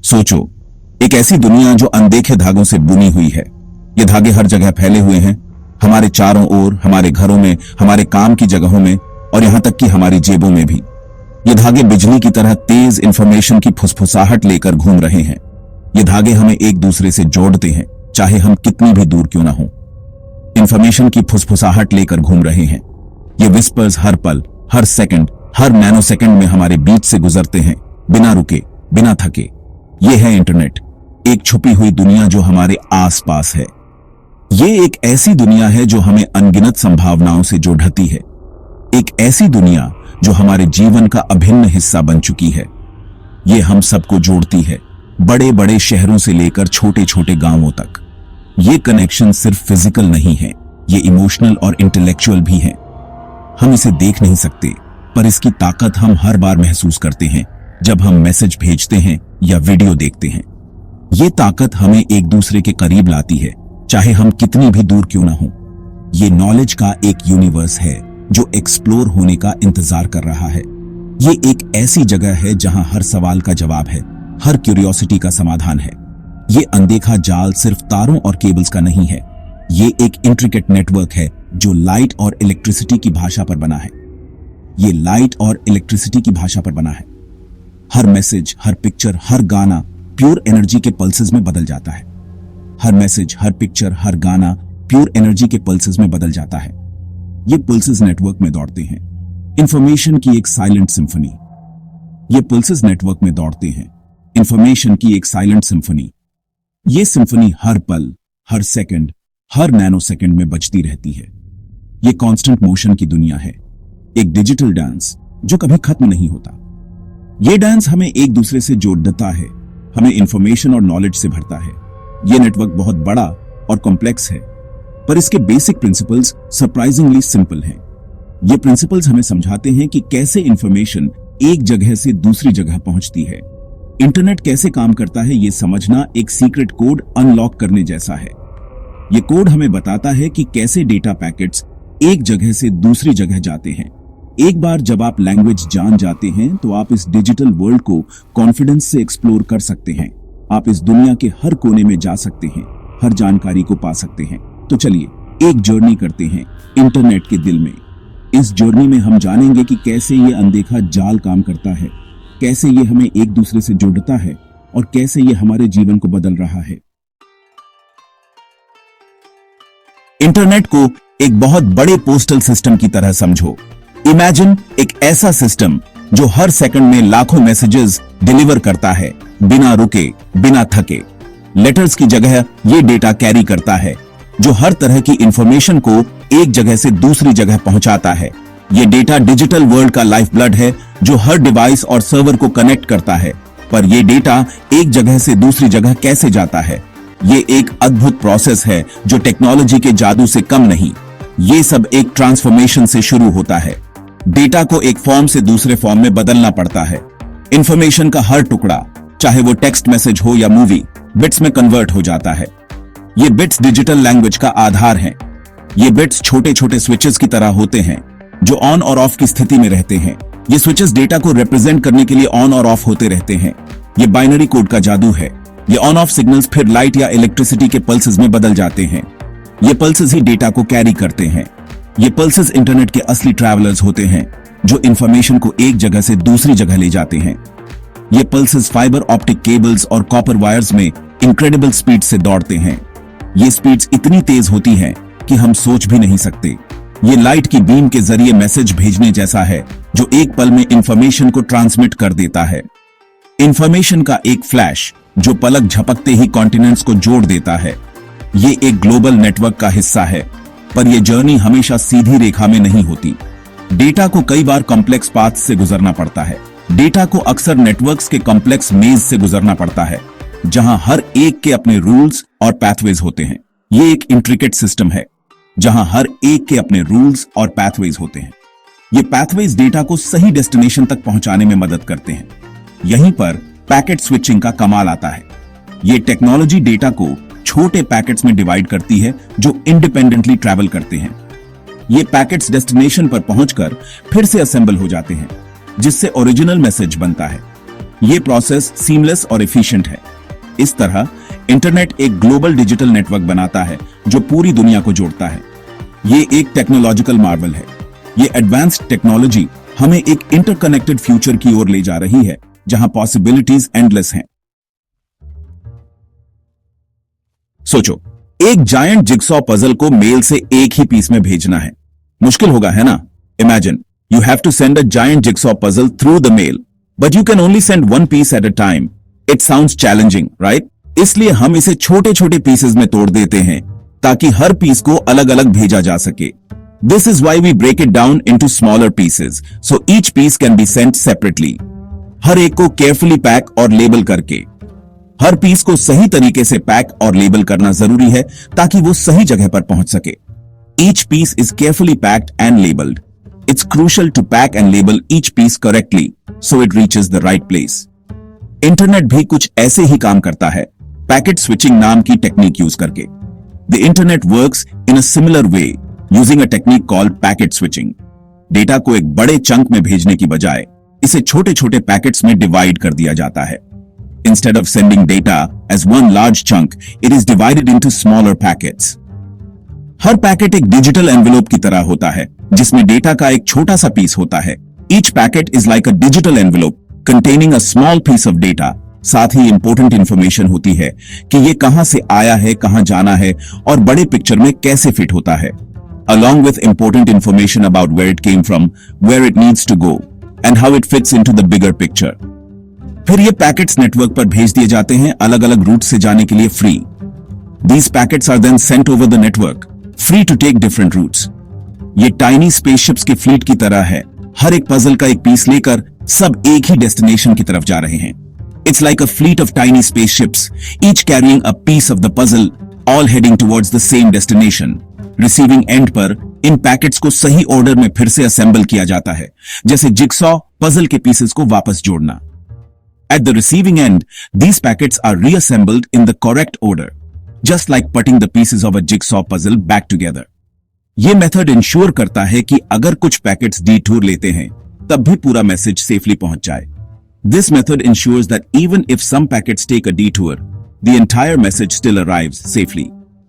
सोचो, एक ऐसी दुनिया जो अनदेखे धागों से बुनी हुई है। ये धागे हर जगह फैले हुए हैं, हमारे चारों ओर, हमारे घरों में, हमारे काम की जगहों में और यहां तक कि हमारी जेबों में भी। ये धागे बिजली की तरह तेज इंफॉर्मेशन की फुसफुसाहट लेकर घूम रहे हैं। ये धागे हमें एक दूसरे से जोड़ते हैं, चाहे हम कितनी भी दूर क्यों ना हो। इंफॉर्मेशन की फुसफुसाहट लेकर घूम रहे हैं। ये विस्पर्स हर पल, हर सेकंड, हर नैनो सेकंड में हमारे बीच से गुजरते हैं, बिना रुके, बिना थके। ये है इंटरनेट, एक छुपी हुई दुनिया जो हमारे आसपास है। ये एक ऐसी दुनिया है जो हमें अनगिनत संभावनाओं से जोड़ती है। एक ऐसी दुनिया जो हमारे जीवन का अभिन्न हिस्सा बन चुकी है। ये हम सबको जोड़ती है, बड़े बड़े शहरों से लेकर छोटे छोटे गांवों तक। ये कनेक्शन सिर्फ फिजिकल नहीं है, ये इमोशनल और इंटेलेक्चुअल भी है। हम इसे देख नहीं सकते, पर इसकी ताकत हम हर बार महसूस करते हैं जब हम मैसेज भेजते हैं या वीडियो देखते हैं। ये ताकत हमें एक दूसरे के करीब लाती है, चाहे हम कितनी भी दूर क्यों ना हो। ये नॉलेज का एक यूनिवर्स है जो एक्सप्लोर होने का इंतजार कर रहा है। ये एक ऐसी जगह है जहां हर सवाल का जवाब है, हर क्यूरियोसिटी का समाधान है। ये अनदेखा जाल सिर्फ तारों और केबल्स का नहीं है, ये एक इंट्रिकेट नेटवर्क है जो लाइट और इलेक्ट्रिसिटी की भाषा पर बना है। ये लाइट और इलेक्ट्रिसिटी की भाषा पर बना है। हर मैसेज, हर पिक्चर, हर गाना प्योर एनर्जी के पल्सेस में बदल जाता है। हर मैसेज, हर पिक्चर, हर गाना प्योर एनर्जी के पल्सेस में बदल जाता है। ये पल्सेस नेटवर्क में दौड़ते हैं, इंफॉर्मेशन की एक साइलेंट सिम्फनी। ये पल्सेस नेटवर्क में दौड़ते हैं, इंफॉर्मेशन की एक साइलेंट सिम्फनी। ये सिम्फनी हर पल, हर सेकंड, हर नैनो सेकंड में बजती रहती है। ये कांस्टेंट मोशन की दुनिया है, एक डिजिटल डांस जो कभी खत्म नहीं होता। ये डांस हमें एक दूसरे से जोड़ता है, हमें इंफॉर्मेशन और नॉलेज से भरता है। ये नेटवर्क बहुत बड़ा और कॉम्प्लेक्स है, पर इसके बेसिक प्रिंसिपल्स सरप्राइजिंगली सिंपल हैं। ये प्रिंसिपल्स हमें समझाते हैं कि कैसे इंफॉर्मेशन एक जगह से दूसरी जगह पहुंचती है। इंटरनेट कैसे काम करता है, ये समझना एक सीक्रेट कोड अनलॉक करने जैसा है। ये कोड हमें बताता है कि कैसे डेटा पैकेट्स एक जगह से दूसरी जगह जाते हैं। एक बार जब आप लैंग्वेज जान जाते हैं तो आप इस डिजिटल वर्ल्ड को कॉन्फिडेंस से एक्सप्लोर कर सकते हैं। आप इस दुनिया के हर कोने में जा सकते हैं, हर जानकारी को पा सकते हैं। तो चलिए एक जर्नी करते हैं इंटरनेट के दिल में। इस जर्नी में हम जानेंगे कि कैसे ये अनदेखा जाल काम करता है, कैसे ये हमें एक दूसरे से जोड़ता है और कैसे ये हमारे जीवन को बदल रहा है। इंटरनेट को एक बहुत बड़े पोस्टल सिस्टम की तरह समझो। इमेजिन एक ऐसा सिस्टम जो हर सेकंड में लाखों मैसेजेस डिलीवर करता है, बिना रुके, बिना थके। लेटर्स की जगह ये डेटा कैरी करता है जो हर तरह की इंफॉर्मेशन को एक जगह से दूसरी जगह पहुंचाता है। ये डेटा डिजिटल वर्ल्ड का लाइफ ब्लड है जो हर डिवाइस और सर्वर को कनेक्ट करता है। पर यह डेटा एक जगह से दूसरी जगह कैसे जाता है, ये एक अद्भुत प्रोसेस है जो टेक्नोलॉजी के जादू से कम नहीं। ये सब एक ट्रांसफॉर्मेशन से शुरू होता है। डेटा को एक फॉर्म से दूसरे फॉर्म में बदलना पड़ता है। इंफॉर्मेशन का हर टुकड़ा, चाहे वो टेक्स्ट मैसेज हो या मूवी, बिट्स में कन्वर्ट हो जाता है। ये बिट्स डिजिटल लैंग्वेज का आधार हैं। ये बिट्स छोटे छोटे स्विचेस की तरह होते हैं जो ऑन और ऑफ की स्थिति में रहते हैं। ये स्विचेस डेटा को रिप्रेजेंट करने के लिए ऑन और ऑफ होते रहते हैं। ये बाइनरी कोड का जादू है। ये ऑन ऑफ सिग्नल्स फिर लाइट या इलेक्ट्रिसिटी के पल्सेस में बदल जाते हैं। ये पल्सेस ही डेटा को कैरी करते हैं। ये पल्सेस इंटरनेट के असली ट्रैवलर्स होते हैं जो इंफॉर्मेशन को एक जगह से दूसरी जगह ले जाते हैं। ये पल्सेस फाइबर ऑप्टिक केबल्स और कॉपर वायर्स में इनक्रेडिबल स्पीड से दौड़ते हैं। ये स्पीड्स इतनी तेज होती हैं कि हम सोच भी नहीं सकते। ये लाइट की बीम के जरिए मैसेज भेजने जैसा है जो एक पल में इंफॉर्मेशन को ट्रांसमिट कर देता है। इंफॉर्मेशन का एक फ्लैश जो पलक झपकते ही कॉन्टिनेंट्स को जोड़ देता है। ये एक ग्लोबल नेटवर्क का हिस्सा है, पर यह जर्नी हमेशा सीधी रेखा में नहीं होती। डेटा को कई बार कॉम्प्लेक्स पाथ से गुजरना पड़ता है। डेटा को अक्सर नेटवर्क्स के कॉम्प्लेक्स मेज से गुजरना पड़ता है, जहां हर एक के अपने रूल्स और पैथवेज होते हैं। ये एक इंट्रिकेट सिस्टम है जहां हर एक के अपने रूल्स और पैथवेज होते हैं। ये पैथवेज डेटा को सही डेस्टिनेशन तक पहुंचाने में मदद करते हैं। यहीं पर पैकेट स्विचिंग का कमाल आता है। ये टेक्नोलॉजी डेटा को छोटे पैकेट्स में डिवाइड करती है जो इंडिपेंडेंटली ट्रैवल करते हैं। ये पैकेट्स डेस्टिनेशन पर पहुंचकर फिर से असेंबल हो जाते हैं, जिससे ओरिजिनल मैसेज बनता है। ये प्रोसेस सीमलेस और एफिशिएंट है। इस तरह इंटरनेट एक ग्लोबल डिजिटल नेटवर्क बनाता है जो पूरी दुनिया को जोड़ता है। ये एक टेक्नोलॉजिकल मार्वल है। ये एडवांस्ड टेक्नोलॉजी हमें एक इंटरकनेक्टेड फ्यूचर की ओर ले जा रही है जहां पॉसिबिलिटीज एंडलेस हैं। सोचो, एक जायंट जिगसॉ पजल को मेल से एक ही पीस में भेजना है। मुश्किल होगा, है ना? Imagine you have to send a giant jigsaw puzzle through the mail, but you can only send one piece at a time. It sounds challenging, right? इसलिए हम इसे छोटे छोटे पीसेस में तोड़ देते हैं ताकि हर पीस को अलग अलग भेजा जा सके। This is why we break it down into smaller pieces so each piece can be sent separately. हर एक को केयरफुली पैक और लेबल करके। हर पीस को सही तरीके से पैक और लेबल करना जरूरी है ताकि वो सही जगह पर पहुंच सके। Each piece is carefully packed and labelled. It's crucial to pack and label each piece correctly so it reaches the right place. Internet भी कुछ ऐसे ही काम करता है, पैकेट स्विचिंग नाम की टेक्निक यूज करके। The internet works in a similar way using a technique called packet switching. Data को एक बड़े चंक में भेजने की बजाय इसे छोटे छोटे पैकेट्स में डिवाइड कर दिया जाता है। Instead of sending data as one large chunk, it is divided into smaller packets. Her packet एक डिजिटल एनवेलोप की तरह होता है जिसमें डेटा का एक छोटा सा पीस होता है। Each packet is like a digital envelope containing a small piece of data. साथ ही इंपॉर्टेंट इंफॉर्मेशन होती है कि ये कहां से आया है, कहां जाना है और बड़े पिक्चर में कैसे फिट होता है। Along with important information about where it came from, where it needs to go, and how it fits into the bigger picture. फिर ये पैकेट्स नेटवर्क पर भेज दिए जाते हैं अलग अलग रूट से जाने के लिए free. These packets are then sent over the network, free to take different routes. ये टाइनी स्पेसशिप्स की फ्लीट की तरह है। हर एक पजल का एक पीस लेकर सब एक ही डेस्टिनेशन की तरफ जा रहे हैं। It's like a fleet of tiny spaceships, each carrying a piece of the puzzle, all heading towards the same destination. Receiving end पर इन पैकेट्स को सही ऑर्डर में फिर से असेंबल किया जाता है, जैसे जिगसॉ पजल के पीसेस को वापस जोड़ना। At the receiving end, these packets are reassembled in the correct order, just like putting the pieces of a jigsaw puzzle back together. ये मेथड इंश्योर करता है कि अगर कुछ पैकेट्स डिटूर लेते हैं, तब भी पूरा मैसेज सेफली पहुंच जाए। This method ensures that even if some packets take a detour, the entire message still arrives safely.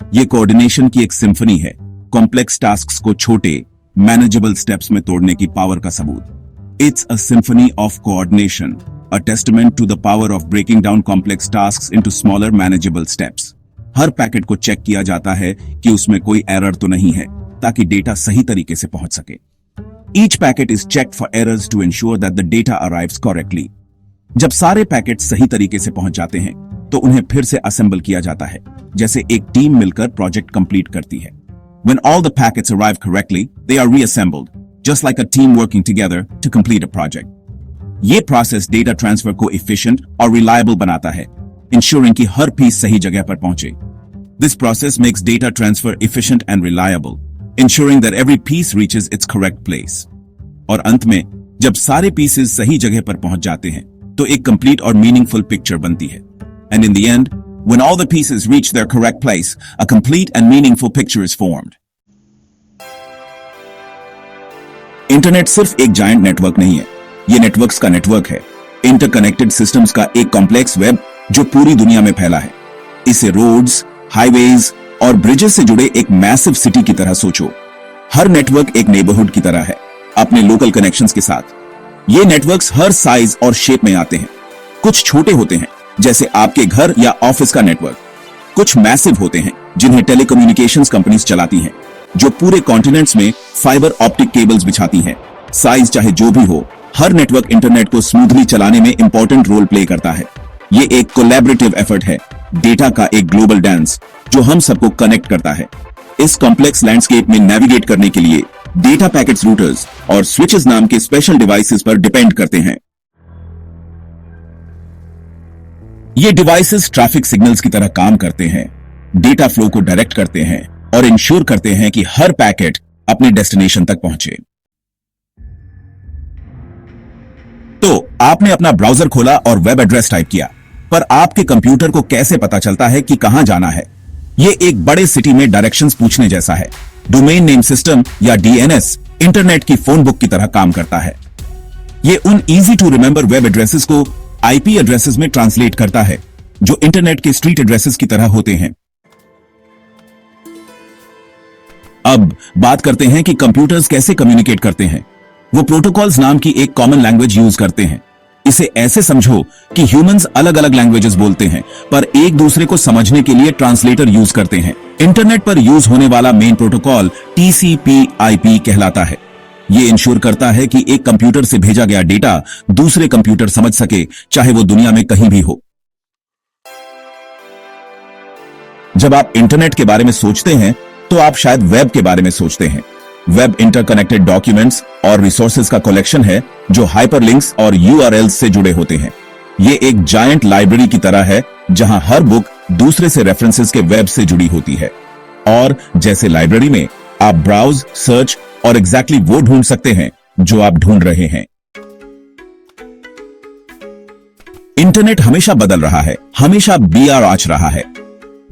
ये कोऑर्डिनेशन की एक सिम्फनी है, कॉम्प्लेक्स टास्क्स को छोटे, मैनेजेबल स्टेप्स में तोड़ने की पावर का सबूत। It's a symphony of coordination. A testament to the power of breaking down complex tasks into smaller manageable steps. Her packet को चेक किया जाता है कि उसमें कोई एरर तो नहीं है ताकि डेटा सही तरीके से पहुंच सके। Each packet is checked for errors to ensure that the data arrives correctly. जब सारे पैकेट सही तरीके से पहुंच जाते हैं तो उन्हें फिर से असेंबल किया जाता है, जैसे एक टीम मिलकर प्रोजेक्ट कंप्लीट करती है। When all the packets arrive correctly, they are reassembled, just like a team working together to complete a project. ये प्रोसेस डेटा ट्रांसफर को एफिशिएंट और रिलायबल बनाता है, इंश्योरिंग कि हर पीस सही जगह पर पहुंचे। This process makes data transfer efficient and reliable, ensuring that every piece reaches its correct place. और अंत में जब सारे पीसेस सही जगह पर पहुंच जाते हैं तो एक कंप्लीट और मीनिंगफुल पिक्चर बनती है। And in the end, when all the pieces reach their correct place, a complete and meaningful picture is formed. Internet सिर्फ एक जायंट नेटवर्क नहीं है, ये नेटवर्क्स का नेटवर्क है, इंटरकनेक्टेड सिस्टम्स का एक कॉम्प्लेक्स वेब जो पूरी दुनिया में फैला है। इसे रोड्स, हाईवेज और ब्रिजेस से जुड़े एक मैसिव सिटी की तरह सोचो। हर नेटवर्क एक नेबरहुड की तरह है, अपने लोकल कनेक्शंस के साथ। ये नेटवर्क्स हर साइज और शेप में आते हैं। कुछ छोटे होते हैं, जैसे आपके घर या ऑफिस का नेटवर्क। कुछ मैसिव होते हैं, जिन्हें टेलीकम्युनिकेशंस कंपनीज चलाती हैं, जो पूरे कॉन्टिनेंट्स में फाइबर ऑप्टिक केबल्स बिछाती हैं। साइज चाहे जो भी हो, हर नेटवर्क इंटरनेट को स्मूथली चलाने में इंपॉर्टेंट रोल प्ले करता है। ये एक कोलैबोरेटिव एफर्ट है, डेटा का एक ग्लोबल डांस जो हम सबको कनेक्ट करता है। इस कॉम्प्लेक्स लैंडस्केप में नेविगेट करने के लिए डेटा पैकेट्स रूटर्स और स्विचेस नाम के स्पेशल डिवाइसेस पर डिपेंड करते हैं। ये डिवाइसेस ट्रैफिक सिग्नल्स की तरह काम करते हैं, डेटा फ्लो को डायरेक्ट करते हैं और इंश्योर करते हैं कि हर पैकेट अपने डेस्टिनेशन तक पहुंचे। तो आपने अपना ब्राउजर खोला और वेब एड्रेस टाइप किया, पर आपके कंप्यूटर को कैसे पता चलता है कि कहां जाना है? ये एक बड़े सिटी में डायरेक्शंस पूछने जैसा है। डोमेन नेम सिस्टम या डीएनएस इंटरनेट की फोन बुक की तरह काम करता है। ये उन easy to remember web addresses को आईपी एड्रेसेस में ट्रांसलेट करता है, जो इंटरनेट के स्ट्रीट एड्रेसेस की तरह होते हैं। अब बात करते हैं कि कंप्यूटर्स कैसे कम्युनिकेट करते हैं। वो प्रोटोकॉल्स नाम की एक कॉमन लैंग्वेज यूज करते हैं। इसे ऐसे समझो कि ह्यूमंस अलग अलग लैंग्वेजेस बोलते हैं, पर एक दूसरे को समझने के लिए ट्रांसलेटर यूज करते हैं। इंटरनेट पर यूज होने वाला मेन प्रोटोकॉल TCP/IP कहलाता है। ये इंश्योर करता है कि एक कंप्यूटर से भेजा गया डेटा दूसरे कंप्यूटर समझ सके, चाहे वो दुनिया में कहीं भी हो। जब आप इंटरनेट के बारे में सोचते हैं तो आप शायद वेब के बारे में सोचते हैं। वेब इंटरकनेक्टेड डॉक्यूमेंट्स और रिसोर्सेज का कलेक्शन है जो हाइपरलिंक्स और URLs से जुड़े होते हैं। ये एक जायंट लाइब्रेरी की तरह है जहां हर बुक दूसरे से रेफरेंसेस के वेब से जुड़ी होती है। और जैसे लाइब्रेरी में आप ब्राउज, सर्च और एग्जैक्टली वो ढूंढ सकते हैं जो आप ढूंढ रहे हैं। इंटरनेट हमेशा बदल रहा है, हमेशा BR आच रहा है।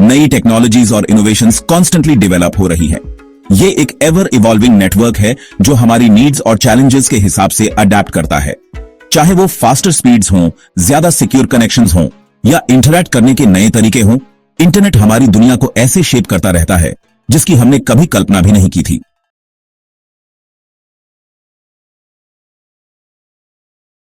नई टेक्नोलॉजीज और इनोवेशंस कॉन्स्टेंटली डेवलप हो रही हैं। ये एक एवर इवॉल्विंग नेटवर्क है जो हमारी नीड्स और चैलेंजेस के हिसाब से अडेप्ट करता है। चाहे वो फास्टर स्पीड्स हों, ज्यादा सिक्योर कनेक्शंस हों या इंटरैक्ट करने के नए तरीके हों, इंटरनेट हमारी दुनिया को ऐसे शेप करता रहता है जिसकी हमने कभी कल्पना भी नहीं की थी।